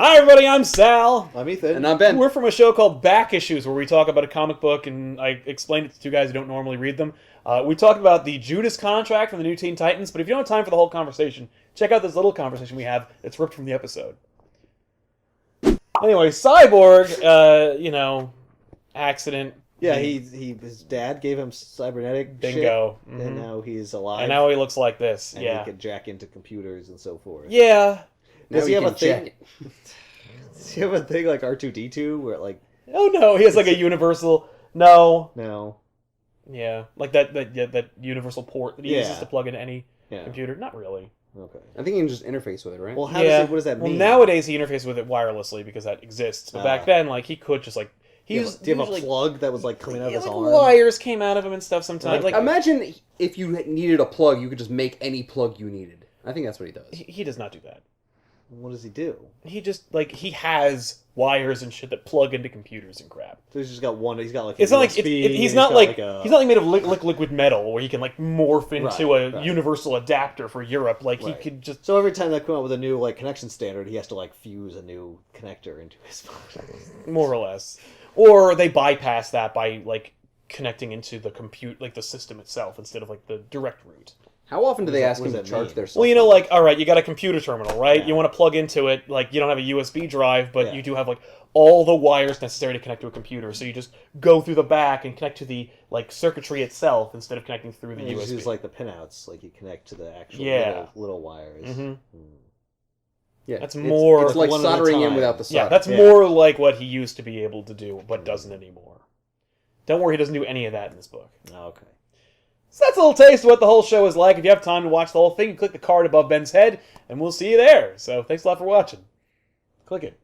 Hi everybody, I'm Sal. I'm Ethan. And I'm Ben. We're from a show called Back Issues, where we talk about a comic book, and I explained it to two guys who don't normally read them. We talked about the Judas contract from the New Teen Titans, but if you don't have time for the whole conversation, check out this little conversation we have that's ripped from the episode. Anyway, Cyborg, accident. Yeah, his dad gave him cybernetic Bingo. shit, and now he's alive. And now he looks like this. And yeah. he can jack into computers and so forth. Yeah. Does he have a thing? Does he have a thing like R2-D2 where like? Oh no, he has like a universal. No. Yeah, like that universal port that he uses to plug into any computer. Not really. Okay. I think you can just interface with it, right? Well, what does that mean? Well, nowadays he interfaces with it wirelessly because that exists. But back then, like, he could just like do you have a plug that was like coming out of his arm? Wires came out of him and stuff sometimes. Like, imagine if you needed a plug, you could just make any plug you needed. I think that's what he does. He does not do that. What does he do? He just he has wires and shit that plug into computers and crap. So he's just got one. He's got like. It's not like he's not like he's not like made of liquid metal where he can like morph into a universal adapter for Europe. Like he could just. So every time they come out with a new connection standard, he has to fuse a new connector into his phone. More or less, or they bypass that by connecting into the the system itself instead of the direct route. How often do they ask him to charge their cell phone? Well, all right, you got a computer terminal, right? Yeah. You want to plug into it, you don't have a USB drive, but you do have, all the wires necessary to connect to a computer, so you just go through the back and connect to the, circuitry itself instead of connecting through the USB. You just use, the pinouts, you connect to the actual little wires. Mm-hmm. Yeah, that's more... It's like soldering in without the solder. Yeah, that's more like what he used to be able to do, but doesn't anymore. Don't worry, he doesn't do any of that in this book. Oh, okay. So that's a little taste of what the whole show is like. If you have time to watch the whole thing, click the card above Ben's head, and we'll see you there. So thanks a lot for watching. Click it.